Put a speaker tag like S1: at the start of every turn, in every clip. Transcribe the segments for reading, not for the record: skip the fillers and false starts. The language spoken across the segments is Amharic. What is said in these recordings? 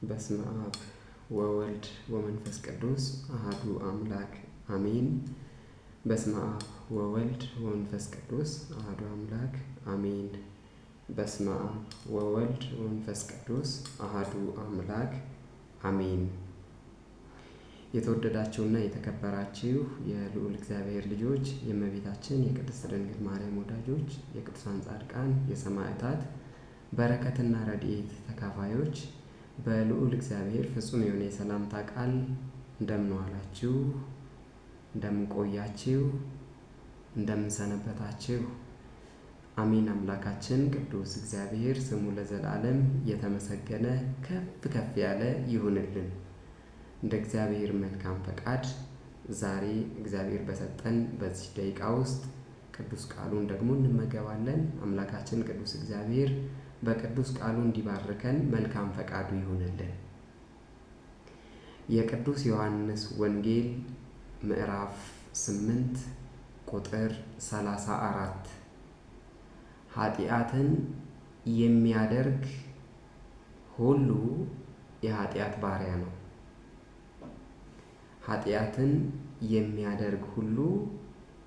S1: በስመ አብ ወወልድ ወመንፈስ ቅዱስ አሐዱ አምላክ አሜን። በስመ አብ ወወልድ ወመንፈስ ቅዱስ አሐዱ አምላክ አሜን። በስመ አብ ወወልድ ወመንፈስ ቅዱስ አሐዱ አምላክ አሜን። የተወደዳችሁና የተከበራችሁ የልዑል እግዚአብሔር ልጆች፣ የእመቤታችን የቅድስት ድንግል ማርያም ወዳጆች፣ የቅዱሳን ጻድቃን፣ የሰማዕታት በረከትና ረድኤት ተካፋዮች በልዑል እግዚአብሔር ፍጹም የሆነ የሰላምታ ቃል እንደምን ዋላችሁ? እንደምን ቆያችሁ? እንደምን ሰነበታችሁ? አሜን። አምላካችን ቅዱስ እግዚአብሔር ስሙ ለዘላለም የተመሰገነ ከፍ ከፍ ያለ ይሁንልን። እንደ እግዚአብሔር መልካም ፈቃድ ዛሬ እግዚአብሔር በሰጠን በዚህ ደቂቃ ውስጥ ቅዱስ ቃሉን ደግሞ እንመገባለን። አምላካችን ቅዱስ እግዚአብሔር በቅዱስ ቃሉ እንዲባርከን መልካም ፈቃዱ ይሁንልን። የቅዱስ ዮሐንስ ወንጌል ምዕራፍ 8 ቁጥር 34 ኃጢአትን የሚያደርግ ሁሉ የኃጢአት ባሪያ ነው። ኃጢአትን የሚያደርግ ሁሉ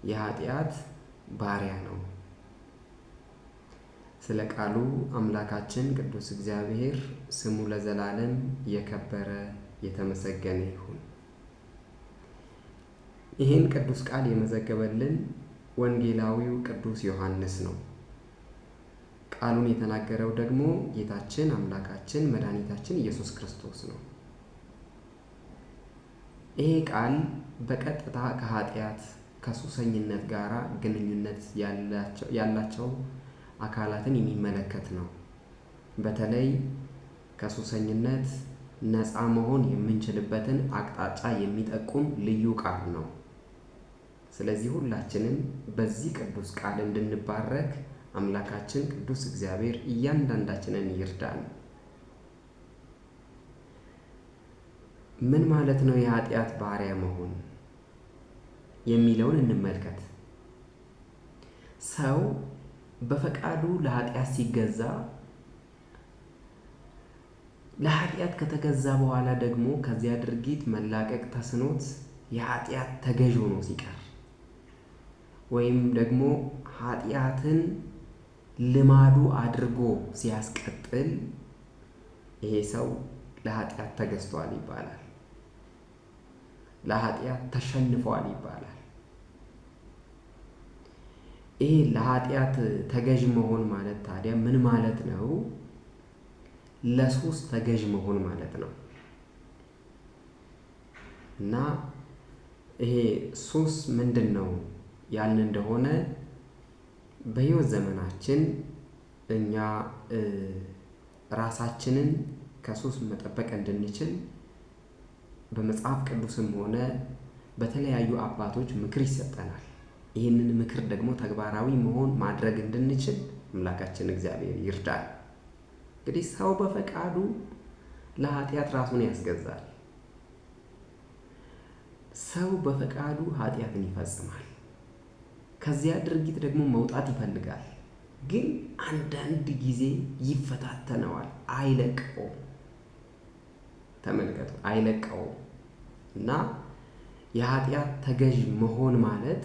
S1: የኃጢአት ባሪያ ነው። ስለ ቃሉ አምላካችን ቅዱስ እግዚአብሔር ስሙ ለዘላለም የከበረ የተመሰገነ ይሁን። ይህን ቅዱስ ቃል የመዘገበልን ወንጌላዊው ቅዱስ ዮሐንስ ነው። ቃሉን የተናገረው ደግሞ ጌታችን አምላካችን መድኃኒታችን ኢየሱስ ክርስቶስ ነው። ይሄ ቃል በቀጥታ ከኃጢአት ከሱሰኝነት ጋር ግንኙነት ያላቸው አካላትን የሚመለከት ነው። በተለይ ከሱሰኝነት ነፃ መሆን የምንችልበትን አቅጣጫ የሚጠቁም ልዩ ቃል ነው። ስለዚህ ሁላችንም በዚህ ቅዱስ ቃል እንድንባረክ አምላካችን ቅዱስ እግዚአብሔር እያንዳንዳችንን ይርዳን። ምን ማለት ነው የኃጢአት ባሪያ መሆን የሚለውን እንመልከት። ሰው በፈቃዱ ለኃጢአት ሲገዛ፣ ለኃጢአት ከተገዛ በኋላ ደግሞ ከዚያ ድርጊት መላቀቅ ተስኖት የኃጢአት ተገዥ ሆኖ ሲቀር ወይም ደግሞ ኃጢአትን ልማዱ አድርጎ ሲያስቀጥል ይሄ ሰው ለኃጢአት ተገዝቷል ይባላል። ለኃጢአት ተሸንፏል ይባላል። ይሄ ለኃጢአት ተገዥ መሆን ማለት ታዲያ ምን ማለት ነው? ለሱስ ተገዥ መሆን ማለት ነው። እና ይሄ ሱስ ምንድን ነው ያልን እንደሆነ በሕይወት ዘመናችን እኛ ራሳችንን ከሱስ መጠበቅ እንድንችል በመጽሐፍ ቅዱስም ሆነ በተለያዩ አባቶች ምክር ይሰጠናል። ይህንን ምክር ደግሞ ተግባራዊ ማድረግ እንድንችል አምላካችን እግዚአብሔር ይርዳል። እንግዲህ ሰው በፈቃዱ ለኃጢአት ራሱን ያስገዛል። ሰው በፈቃዱ ኃጢአትን ይፈጽማል። ከዚያ ድርጊት ደግሞ መውጣት ይፈልጋል። ግን አንዳንድ ጊዜ ይፈታተነዋል፣ አይለቀውም። ተመልከቱ፣ አይለቀውም። እና የኃጢአት ተገዥ መሆን ማለት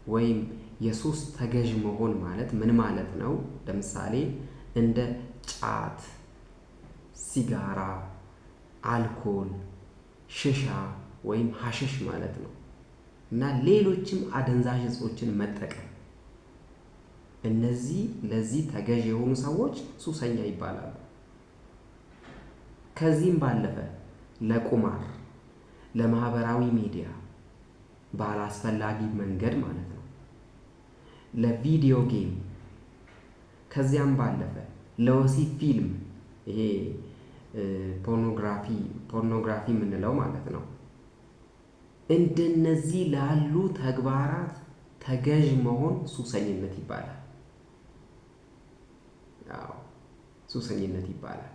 S1: ወይም የሱስ ተገዥ መሆን ማለት ምን ማለት ነው? ለምሳሌ እንደ ጫት፣ ሲጋራ፣ አልኮል፣ ሽሻ ወይም ሐሽሽ ማለት ነው እና ሌሎችም አደንዛዥ እጾችን መጠቀም፣ እነዚህ ለዚህ ተገዥ የሆኑ ሰዎች ሱሰኛ ይባላሉ። ከዚህም ባለፈ ለቁማር፣ ለማህበራዊ ሚዲያ ባላስፈላጊ መንገድ ማለት ነው፣ ለቪዲዮ ጌም፣ ከዚያም ባለፈ ለወሲብ ፊልም፣ ይሄ ፖርኖግራፊ የምንለው ማለት ነው። እንደነዚህ ላሉ ተግባራት ተገዥ መሆን ሱሰኝነት ይባላል። ሱሰኝነት ይባላል።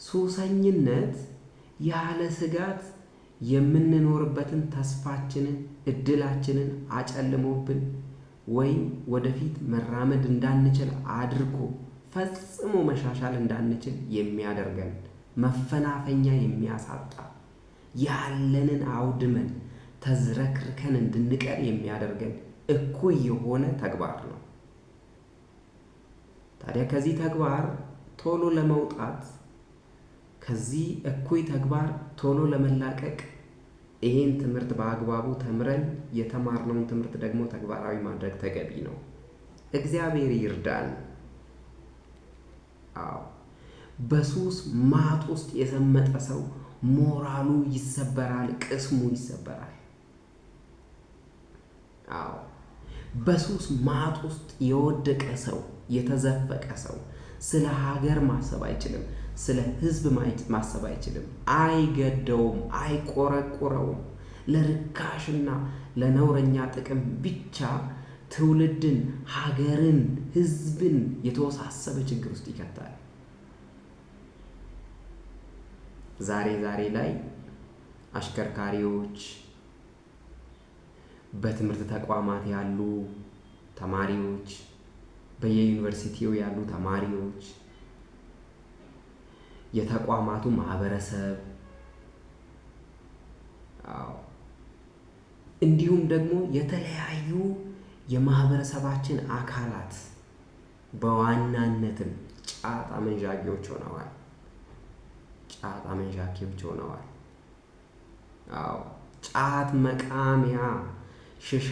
S1: ሱሰኝነት ያለ ስጋት የምንኖርበትን ተስፋችንን፣ እድላችንን አጨልሞብን ወይም ወደፊት መራመድ እንዳንችል አድርጎ ፈጽሞ መሻሻል እንዳንችል የሚያደርገን መፈናፈኛ የሚያሳጣ ያለንን አውድመን ተዝረክርከን እንድንቀር የሚያደርገን እኩይ የሆነ ተግባር ነው። ታዲያ ከዚህ ተግባር ቶሎ ለመውጣት ከዚህ እኩይ ተግባር ቶሎ ለመላቀቅ ይህን ትምህርት በአግባቡ ተምረን የተማርነውን ትምህርት ደግሞ ተግባራዊ ማድረግ ተገቢ ነው። እግዚአብሔር ይርዳን። በሱስ ማጥ ውስጥ የሰመጠ ሰው ሞራሉ ይሰበራል፣ ቅስሙ ይሰበራል። በሱስ ማጥ ውስጥ የወደቀ ሰው፣ የተዘፈቀ ሰው ስለ ሀገር ማሰብ አይችልም፣ ስለ ሕዝብ ማሰብ አይችልም። አይገደውም፣ አይቆረቁረውም። ለርካሽና ለነውረኛ ጥቅም ብቻ ትውልድን፣ ሀገርን፣ ሕዝብን የተወሳሰበ ችግር ውስጥ ይከታል። ዛሬ ላይ አሽከርካሪዎች፣ በትምህርት ተቋማት ያሉ ተማሪዎች፣ በየዩኒቨርሲቲው ያሉ ተማሪዎች፣ የተቋማቱ ማህበረሰብ እንዲሁም ደግሞ የተለያዩ የማህበረሰባችን አካላት በዋናነትም ጫት አመንዣጊዎች ሆነዋል። ጫት መቃሚያ፣ ሽሻ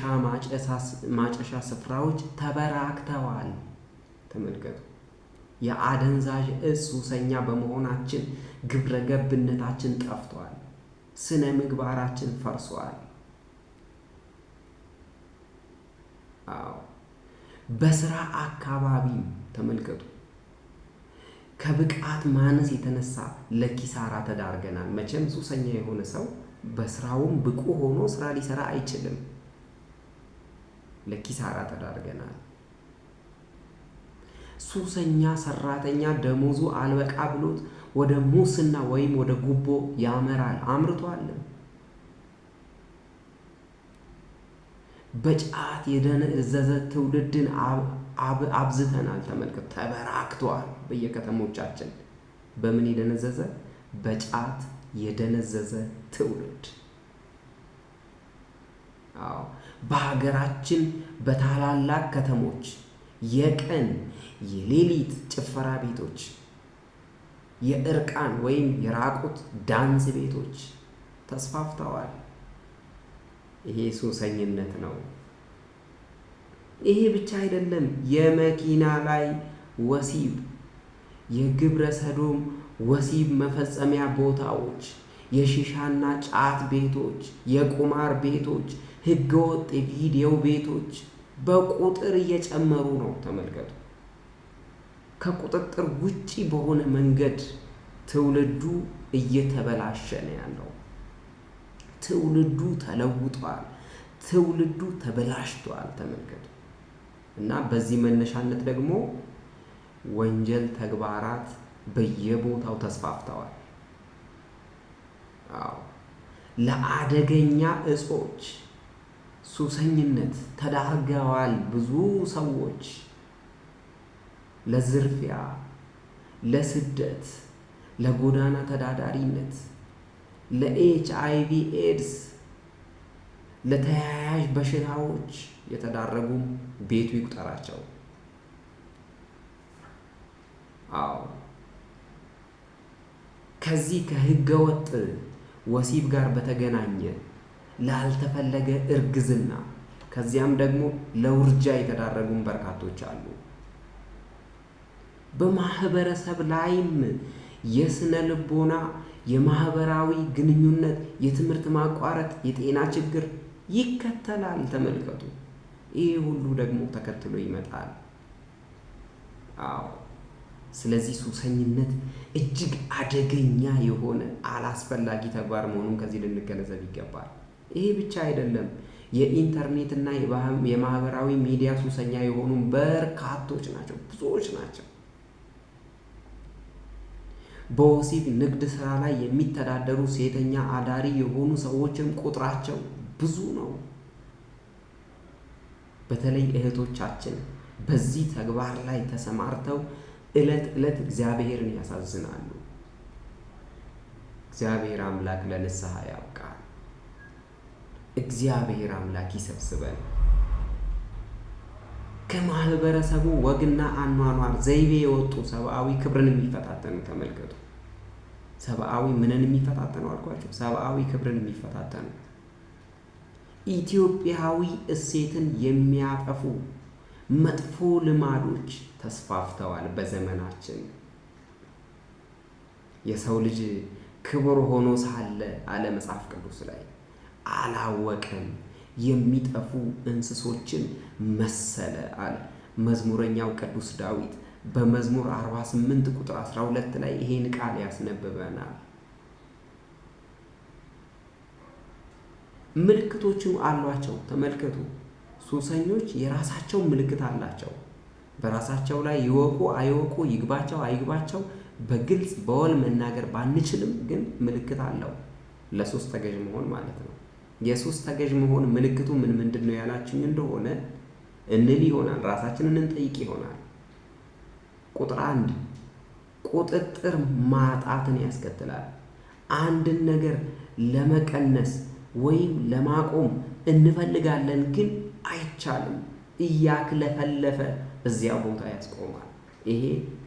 S1: ማጨሻ ስፍራዎች ተበራክተዋል። ተመልከቱ። የአደንዛዥ እጽ ሱሰኛ በመሆናችን ግብረ ገብነታችን ጠፍቷል። ስነ ምግባራችን ፈርሷል። በስራ አካባቢም ተመልከቱ። ከብቃት ማነስ የተነሳ ለኪሳራ ተዳርገናል። መቼም ሱሰኛ የሆነ ሰው በስራውም ብቁ ሆኖ ስራ ሊሰራ አይችልም። ለኪሳራ ተዳርገናል። ሱሰኛ ሰራተኛ ደሞዙ አልበቃ ብሎት ወደ ሙስና ወይም ወደ ጉቦ ያመራል፣ አምርቷል። በጫት የደነዘዘ ትውልድን አብዝተናል። ተመልከቱ፣ ተበራክቷል። በየከተሞቻችን በምን የደነዘዘ? በጫት የደነዘዘ ትውልድ። በሀገራችን በታላላቅ ከተሞች የቀን የሌሊት ጭፈራ ቤቶች፣ የእርቃን ወይም የራቁት ዳንስ ቤቶች ተስፋፍተዋል። ይሄ ሱሰኝነት ነው። ይሄ ብቻ አይደለም። የመኪና ላይ ወሲብ፣ የግብረ ሰዶም ወሲብ መፈጸሚያ ቦታዎች፣ የሺሻና ጫት ቤቶች፣ የቁማር ቤቶች፣ ህገወጥ የቪዲዮ ቤቶች በቁጥር እየጨመሩ ነው። ተመልከቱ። ከቁጥጥር ውጪ በሆነ መንገድ ትውልዱ እየተበላሸ ነው ያለው። ትውልዱ ተለውጧል። ትውልዱ ተበላሽቷል። ተመልከቱ። እና በዚህ መነሻነት ደግሞ ወንጀል ተግባራት በየቦታው ተስፋፍተዋል። ለአደገኛ እጾች ሱሰኝነት ተዳርገዋል ብዙ ሰዎች። ለዝርፊያ፣ ለስደት፣ ለጎዳና ተዳዳሪነት፣ ለኤችአይቪ ኤድስ፣ ለተያያዥ በሽታዎች የተዳረጉም ቤቱ ይቁጠራቸው። ከዚህ ከህገወጥ ወሲብ ጋር በተገናኘ ላልተፈለገ እርግዝና፣ ከዚያም ደግሞ ለውርጃ የተዳረጉም በርካቶች አሉ። በማህበረሰብ ላይም የስነ ልቦና፣ የማህበራዊ ግንኙነት፣ የትምህርት ማቋረጥ፣ የጤና ችግር ይከተላል። ተመልከቱ። ይህ ሁሉ ደግሞ ተከትሎ ይመጣል። ስለዚህ ሱሰኝነት እጅግ አደገኛ የሆነ አላስፈላጊ ተግባር መሆኑን ከዚህ ልንገነዘብ ይገባል። ይሄ ብቻ አይደለም። የኢንተርኔት እና የማህበራዊ ሚዲያ ሱሰኛ የሆኑ በርካቶች ናቸው፣ ብዙዎች ናቸው። በወሲብ ንግድ ስራ ላይ የሚተዳደሩ ሴተኛ አዳሪ የሆኑ ሰዎችም ቁጥራቸው ብዙ ነው። በተለይ እህቶቻችን በዚህ ተግባር ላይ ተሰማርተው ዕለት ዕለት እግዚአብሔርን ያሳዝናሉ። እግዚአብሔር አምላክ ለንስሐ ያብቃል። እግዚአብሔር አምላክ ይሰብስበን። ከማህበረሰቡ ወግና አኗኗር ዘይቤ የወጡ ሰብአዊ ክብርን የሚፈታተኑ ተመልከቱ። ሰብአዊ ምንን የሚፈታተኑ አልኳቸው? ሰብአዊ ክብርን የሚፈታተኑ ኢትዮጵያዊ እሴትን የሚያጠፉ መጥፎ ልማዶች ተስፋፍተዋል በዘመናችን። የሰው ልጅ ክቡር ሆኖ ሳለ አለ መጽሐፍ ቅዱስ ላይ አላወቀም፣ የሚጠፉ እንስሶችን መሰለ አለ መዝሙረኛው ቅዱስ ዳዊት በመዝሙር 48 ቁጥር 12 ላይ ይሄን ቃል ያስነብበናል። ምልክቶችም አሏቸው። ተመልከቱ። ሱሰኞች የራሳቸው ምልክት አላቸው። በራሳቸው ላይ ይወቁ አይወቁ፣ ይግባቸው አይግባቸው በግልጽ በወል መናገር ባንችልም ግን ምልክት አለው። ለሱስ ተገዥ መሆን ማለት ነው። የሱስ ተገዥ መሆን ምልክቱ ምንድን ነው ያላችሁኝ እንደሆነ እንል ይሆናል፣ ራሳችንን እንጠይቅ ይሆናል። ቁጥር 1 ቁጥጥር ማጣትን ያስከትላል። አንድን ነገር ለመቀነስ ወይም ለማቆም እንፈልጋለን፣ ግን አይቻልም። እያክለፈለፈ እዚያ ቦታ ያስቆማል። ይሄ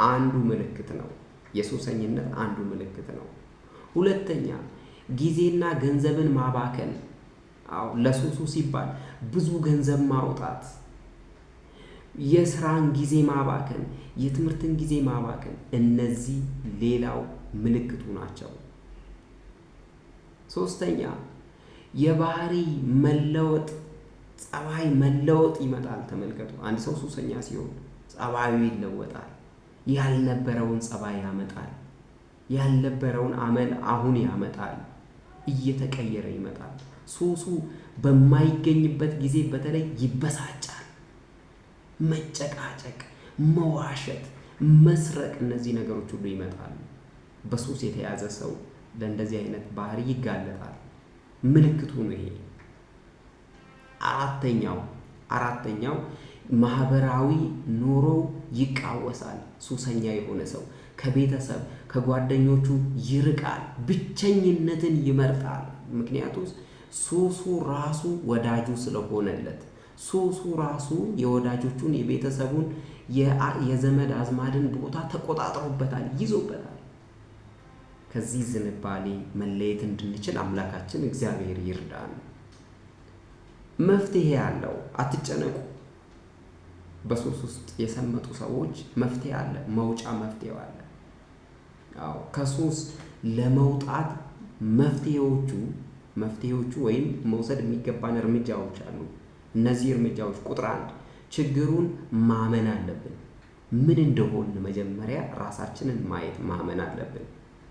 S1: አንዱ ምልክት ነው። የሱሰኝነት አንዱ ምልክት ነው። ሁለተኛ ጊዜና ገንዘብን ማባከን። ለሱሱ ሲባል ብዙ ገንዘብ ማውጣት፣ የስራን ጊዜ ማባከን፣ የትምህርትን ጊዜ ማባከን፣ እነዚህ ሌላው ምልክቱ ናቸው። ሶስተኛ የባህሪ መለወጥ፣ ጸባይ መለወጥ ይመጣል። ተመልከቱ። አንድ ሰው ሱሰኛ ሲሆን ጸባዩ ይለወጣል። ያልነበረውን ጸባይ ያመጣል። ያልነበረውን አመል አሁን ያመጣል። እየተቀየረ ይመጣል። ሱሱ በማይገኝበት ጊዜ በተለይ ይበሳጫል። መጨቃጨቅ፣ መዋሸት፣ መስረቅ፣ እነዚህ ነገሮች ሁሉ ይመጣሉ። በሱስ የተያዘ ሰው ለእንደዚህ አይነት ባህሪ ይጋለጣል። ምልክቱ ነው ይሄ። አራተኛው ማህበራዊ ኑሮ ይቃወሳል። ሱሰኛ የሆነ ሰው ከቤተሰብ ከጓደኞቹ ይርቃል። ብቸኝነትን ይመርጣል። ምክንያቱም ሱሱ ራሱ ወዳጁ ስለሆነለት፣ ሱሱ ራሱ የወዳጆቹን የቤተሰቡን የዘመድ አዝማድን ቦታ ተቆጣጥሮበታል፣ ይዞበታል። ከዚህ ዝንባሌ መለየት እንድንችል አምላካችን እግዚአብሔር ይርዳን። መፍትሄ አለው፣ አትጨነቁ። በሱስ ውስጥ የሰመጡ ሰዎች መፍትሄ አለ፣ መውጫ መፍትሄው አለ። ከሱስ ለመውጣት መፍትሄዎቹ ወይም መውሰድ የሚገባን እርምጃዎች አሉ። እነዚህ እርምጃዎች ቁጥር 1 ችግሩን ማመን አለብን። ምን እንደሆን መጀመሪያ ራሳችንን ማመን አለብን።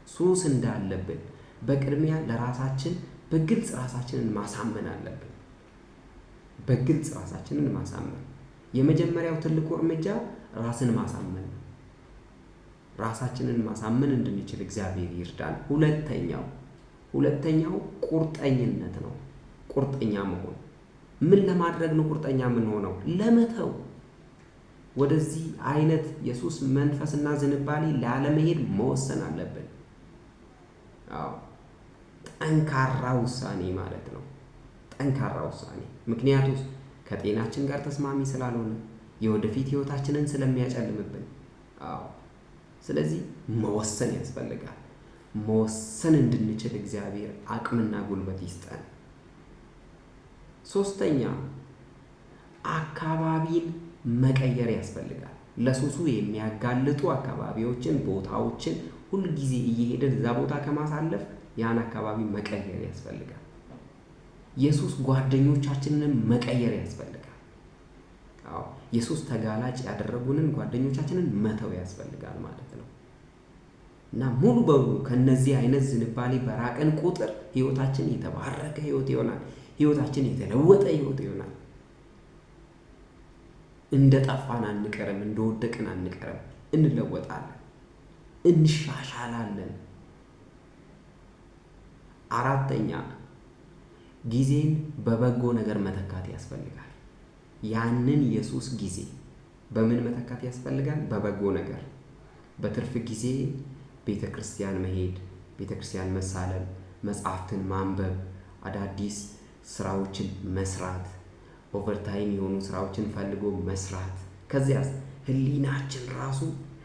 S1: ሱስ እንዳለብን በቅድሚያ ለራሳችን በግልጽ ራሳችንን ማሳመን አለብን። በግልጽ ራሳችንን ማሳመን የመጀመሪያው ትልቁ እርምጃ ራስን ማሳመን ነው። ራሳችንን ማሳመን እንድንችል እግዚአብሔር ይርዳን። ሁለተኛው ቁርጠኝነት ነው። ቁርጠኛ መሆን። ምን ለማድረግ ነው ቁርጠኛ የምንሆነው? ለመተው፣ ወደዚህ አይነት የሱስ መንፈስና ዝንባሌ ላለመሄድ መወሰን አለብን። ጠንካራ ውሳኔ ማለት ነው። ጠንካራ ውሳኔ። ምክንያቱም ከጤናችን ጋር ተስማሚ ስላልሆነ፣ የወደፊት ህይወታችንን ስለሚያጨልምብን። ስለዚህ መወሰን ያስፈልጋል። መወሰን እንድንችል እግዚአብሔር አቅምና ጉልበት ይስጠን። ሶስተኛ አካባቢን መቀየር ያስፈልጋል። ለሱሱ የሚያጋልጡ አካባቢዎችን፣ ቦታዎችን ሁልጊዜ እየሄድን እዛ ቦታ ከማሳለፍ ያን አካባቢ መቀየር ያስፈልጋል። የሱስ ጓደኞቻችንን መቀየር ያስፈልጋል። የሱስ ተጋላጭ ያደረጉንን ጓደኞቻችንን መተው ያስፈልጋል ማለት ነው። እና ሙሉ በሙሉ ከነዚህ አይነት ዝንባሌ በራቀን ቁጥር ህይወታችን የተባረከ ህይወት ይሆናል። ህይወታችን የተለወጠ ህይወት ይሆናል። እንደጠፋን አንቀርም፣ እንደወደቅን አንቀርም። እንለወጣለን፣ እንሻሻላለን። አራተኛ ጊዜን በበጎ ነገር መተካት ያስፈልጋል። ያንን የሱስ ጊዜ በምን መተካት ያስፈልጋል? በበጎ ነገር። በትርፍ ጊዜ ቤተ ክርስቲያን መሄድ፣ ቤተክርስቲያን መሳለም፣ መጽሐፍትን ማንበብ፣ አዳዲስ ስራዎችን መስራት፣ ኦቨርታይም የሆኑ ስራዎችን ፈልጎ መስራት። ከዚያስ ህሊናችን ራሱ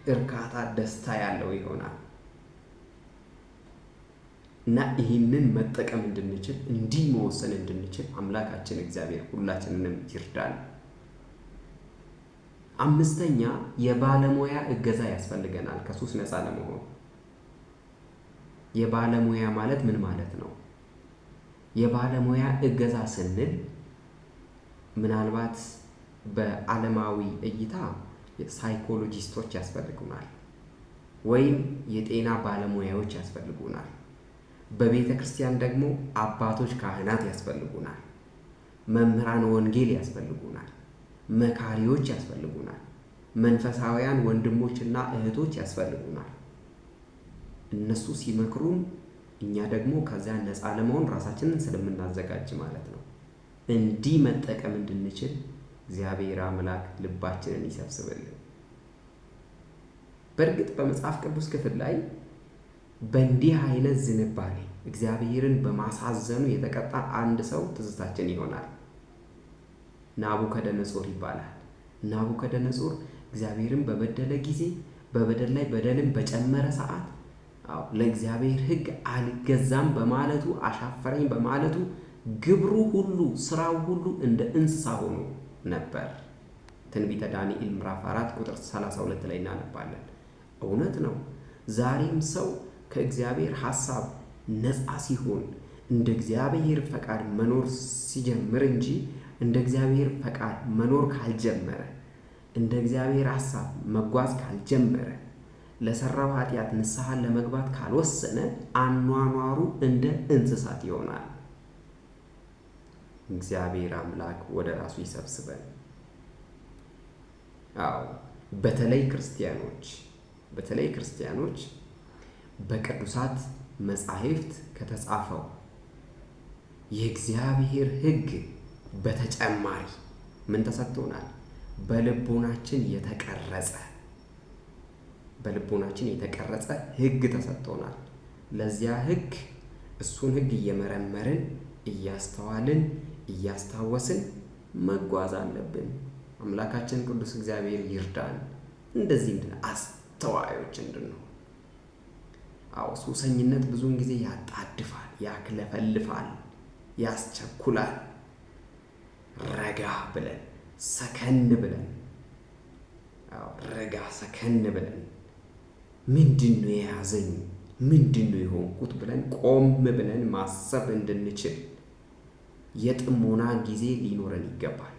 S1: እርካታ፣ ደስታ ያለው ይሆናል እና ይህንን መጠቀም እንድንችል፣ እንዲህ መወሰን እንድንችል አምላካችን እግዚአብሔር ሁላችንንም ይርዳል። አምስተኛ የባለሙያ እገዛ ያስፈልገናል ከሱስ ነፃ ለመሆን። የባለሙያ ማለት ምን ማለት ነው? የባለሙያ እገዛ ስንል ምናልባት በዓለማዊ እይታ ሳይኮሎጂስቶች ያስፈልጉናል፣ ወይም የጤና ባለሙያዎች ያስፈልጉናል። በቤተ ክርስቲያን ደግሞ አባቶች፣ ካህናት ያስፈልጉናል፣ መምህራን ወንጌል ያስፈልጉናል፣ መካሪዎች ያስፈልጉናል፣ መንፈሳውያን ወንድሞችና እህቶች ያስፈልጉናል። እነሱ ሲመክሩን እኛ ደግሞ ከዚያ ነፃ ለመሆን ራሳችንን ስለምናዘጋጅ ማለት ነው። እንዲህ መጠቀም እንድንችል እግዚአብሔር አምላክ ልባችንን ይሰብስብልን። በእርግጥ በመጽሐፍ ቅዱስ ክፍል ላይ በእንዲህ አይነት ዝንባሌ እግዚአብሔርን በማሳዘኑ የተቀጣ አንድ ሰው ትዝታችን ይሆናል። ናቡከደነጾር ይባላል። ናቡከደነጾር እግዚአብሔርን በበደለ ጊዜ፣ በበደል ላይ በደልን በጨመረ ሰዓት ለእግዚአብሔር ሕግ አልገዛም በማለቱ፣ አሻፈረኝ በማለቱ ግብሩ ሁሉ፣ ስራው ሁሉ እንደ እንስሳ ሆኖ ነበር። ትንቢተ ዳንኤል ምዕራፍ 4 ቁጥር 32 ላይ እናነባለን። እውነት ነው። ዛሬም ሰው ከእግዚአብሔር ሐሳብ ነፃ ሲሆን እንደ እግዚአብሔር ፈቃድ መኖር ሲጀምር እንጂ እንደ እግዚአብሔር ፈቃድ መኖር ካልጀመረ፣ እንደ እግዚአብሔር ሐሳብ መጓዝ ካልጀመረ፣ ለሰራው ኃጢአት ንስሐን ለመግባት ካልወሰነ አኗኗሩ እንደ እንስሳት ይሆናል። እግዚአብሔር አምላክ ወደ ራሱ ይሰብስበን። በተለይ ክርስቲያኖች በቅዱሳት መጻሕፍት ከተጻፈው የእግዚአብሔር ሕግ በተጨማሪ ምን ተሰጥቶናል? በልቦናችን የተቀረጸ ሕግ ተሰጥቶናል። ለዚያ ሕግ እሱን ሕግ እየመረመርን እያስተዋልን እያስታወስን መጓዝ አለብን። አምላካችን ቅዱስ እግዚአብሔር ይርዳን። እንደዚህ አስተዋዮች እንድንሆን። ሱሰኝነት ብዙውን ጊዜ ያጣድፋል፣ ያክለፈልፋል፣ ያስቸኩላል። ረጋ ብለን ሰከን ብለን ምንድን ነው የያዘኝ፣ ምንድን ነው የሆንኩት ብለን ቆም ብለን ማሰብ እንድንችል የጥሞና ጊዜ ሊኖረን ይገባል።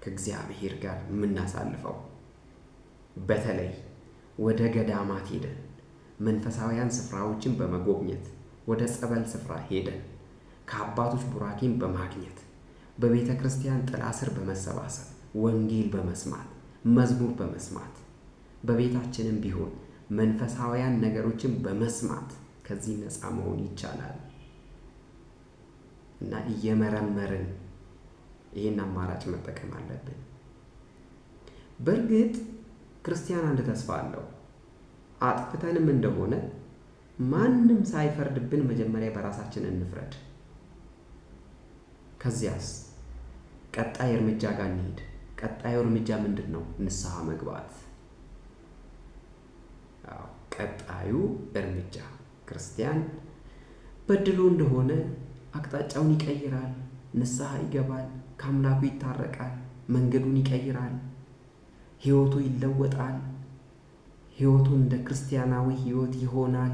S1: ከእግዚአብሔር ጋር የምናሳልፈው በተለይ ወደ ገዳማት ሄደን መንፈሳውያን ስፍራዎችን በመጎብኘት ወደ ጸበል ስፍራ ሄደን ከአባቶች ቡራኬን በማግኘት በቤተ ክርስቲያን ጥላ ስር በመሰባሰብ ወንጌል በመስማት መዝሙር በመስማት በቤታችንም ቢሆን መንፈሳውያን ነገሮችን በመስማት ከዚህ ነፃ መሆን ይቻላል እና እየመረመርን ይህን አማራጭ መጠቀም አለብን። በእርግጥ ክርስቲያን አንድ ተስፋ አለው። አጥፍተንም እንደሆነ ማንም ሳይፈርድብን መጀመሪያ በራሳችን እንፍረድ። ከዚያስ ቀጣይ እርምጃ ጋር እንሂድ። ቀጣዩ እርምጃ ምንድን ነው? ንስሐ መግባት። ቀጣዩ እርምጃ ክርስቲያን በድሎ እንደሆነ አቅጣጫውን ይቀይራል፣ ንስሐ ይገባል፣ ከአምላኩ ይታረቃል፣ መንገዱን ይቀይራል፣ ሕይወቱ ይለወጣል። ሕይወቱ እንደ ክርስቲያናዊ ሕይወት ይሆናል።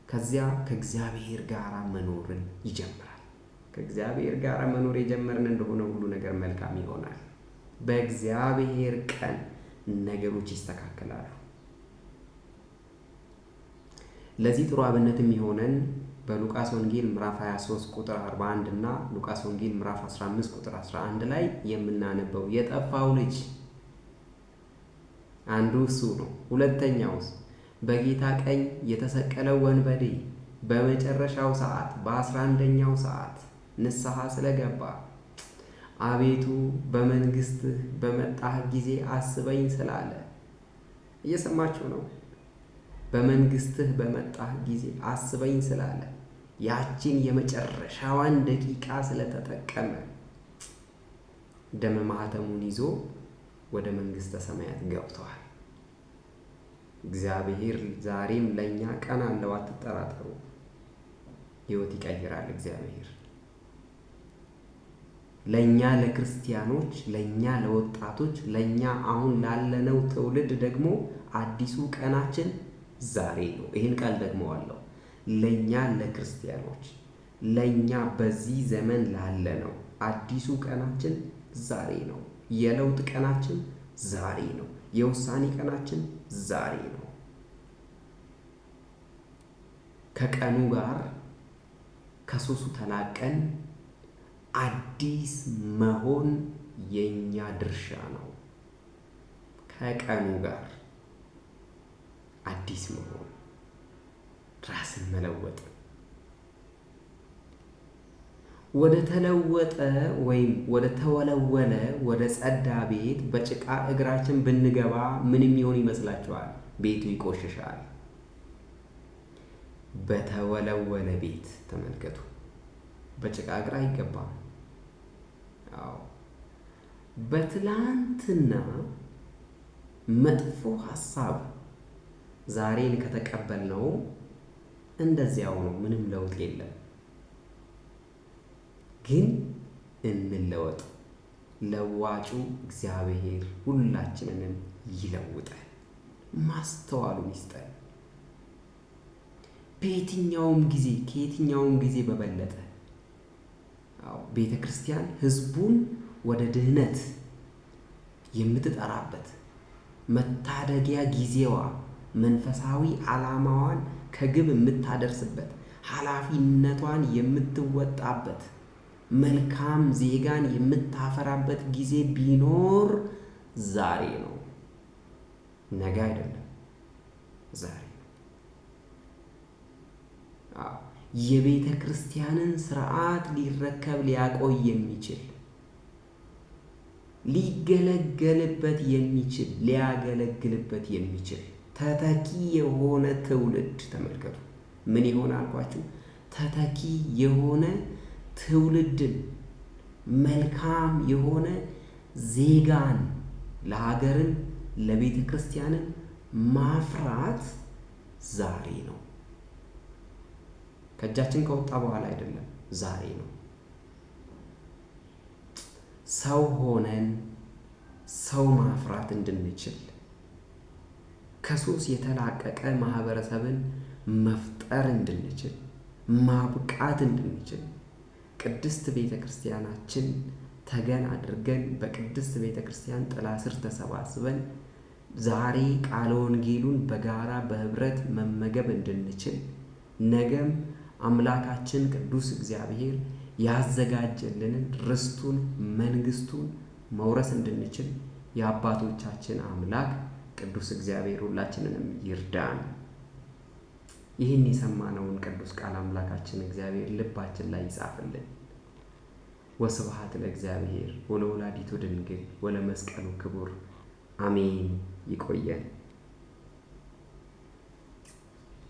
S1: ከዚያ ከእግዚአብሔር ጋር መኖርን ይጀምራል። ከእግዚአብሔር ጋር መኖር የጀመርን እንደሆነ ሁሉ ነገር መልካም ይሆናል። በእግዚአብሔር ቀን ነገሮች ይስተካከላሉ። ለዚህ ጥሩ አብነት የሚሆነን በሉቃስ ወንጌል ምዕራፍ 23 ቁጥር 41 እና ሉቃስ ወንጌል ምዕራፍ 15 ቁጥር 11 ላይ የምናነበው የጠፋው ልጅ አንዱ እሱ ነው። ሁለተኛውስ በጌታ ቀኝ የተሰቀለው ወንበዴ በመጨረሻው ሰዓት በ11ኛው ሰዓት ንስሐ ስለገባ አቤቱ በመንግስትህ በመጣህ ጊዜ አስበኝ ስላለ። እየሰማችሁ ነው። በመንግስትህ በመጣህ ጊዜ አስበኝ ስላለ ያቺን የመጨረሻዋን ደቂቃ ስለተጠቀመ ደመ ማኅተሙን ይዞ ወደ መንግስተ ሰማያት ገብቷል። እግዚአብሔር ዛሬም ለእኛ ቀን አለው፣ አትጠራጠሩ። ሕይወት ይቀይራል እግዚአብሔር። ለእኛ ለክርስቲያኖች፣ ለእኛ ለወጣቶች፣ ለእኛ አሁን ላለነው ትውልድ ደግሞ አዲሱ ቀናችን ዛሬ ነው። ይህን ቃል ደግመዋለሁ። ለእኛ ለክርስቲያኖች፣ ለእኛ በዚህ ዘመን ላለነው አዲሱ ቀናችን ዛሬ ነው። የለውጥ ቀናችን ዛሬ ነው። የውሳኔ ቀናችን ዛሬ ነው። ከቀኑ ጋር ከሱሱ ተላቀን አዲስ መሆን የኛ ድርሻ ነው። ከቀኑ ጋር አዲስ መሆን፣ ራስን መለወጥ። ወደ ተለወጠ ወይም ወደ ተወለወለ ወደ ጸዳ ቤት በጭቃ እግራችን ብንገባ ምን የሚሆን ይመስላችኋል? ቤቱ ይቆሽሻል። በተወለወለ ቤት ተመልከቱ፣ በጭቃ እግር አይገባም። አዎ፣ በትላንትና መጥፎ ሐሳብ ዛሬን ከተቀበልነው እንደዚያው ነው። ምንም ለውጥ የለም። ግን እንለወጥ። ለዋጩ እግዚአብሔር ሁላችንንም ይለውጠን፣ ማስተዋሉን ይስጠን። በየትኛውም ጊዜ ከየትኛውም ጊዜ በበለጠ ቤተ ክርስቲያን ሕዝቡን ወደ ድህነት የምትጠራበት መታደጊያ ጊዜዋ፣ መንፈሳዊ ዓላማዋን ከግብ የምታደርስበት፣ ኃላፊነቷን የምትወጣበት፣ መልካም ዜጋን የምታፈራበት ጊዜ ቢኖር ዛሬ ነው። ነገ አይደለም፣ ዛሬ ነው። የቤተ ክርስቲያንን ስርዓት ሊረከብ ሊያቆይ የሚችል ሊገለገልበት የሚችል ሊያገለግልበት የሚችል ተተኪ የሆነ ትውልድ ተመልከቱ። ምን ይሆን አልኳችሁ? ተተኪ የሆነ ትውልድን፣ መልካም የሆነ ዜጋን ለሀገርን ለቤተ ክርስቲያንን ማፍራት ዛሬ ነው። ከእጃችን ከወጣ በኋላ አይደለም፣ ዛሬ ነው። ሰው ሆነን ሰው ማፍራት እንድንችል፣ ከሱስ የተላቀቀ ማህበረሰብን መፍጠር እንድንችል፣ ማብቃት እንድንችል ቅድስት ቤተ ክርስቲያናችን ተገን አድርገን በቅድስት ቤተ ክርስቲያን ጥላ ስር ተሰባስበን ዛሬ ቃለ ወንጌሉን በጋራ በህብረት መመገብ እንድንችል፣ ነገም አምላካችን ቅዱስ እግዚአብሔር ያዘጋጀልንን ርስቱን መንግስቱን መውረስ እንድንችል የአባቶቻችን አምላክ ቅዱስ እግዚአብሔር ሁላችንንም ይርዳን። ይህን የሰማነውን ቅዱስ ቃል አምላካችን እግዚአብሔር ልባችን ላይ ይጻፍልን። ወስብሐት ለእግዚአብሔር ወለወላዲቱ ድንግል ወለመስቀሉ ክቡር አሜን። ይቆየን።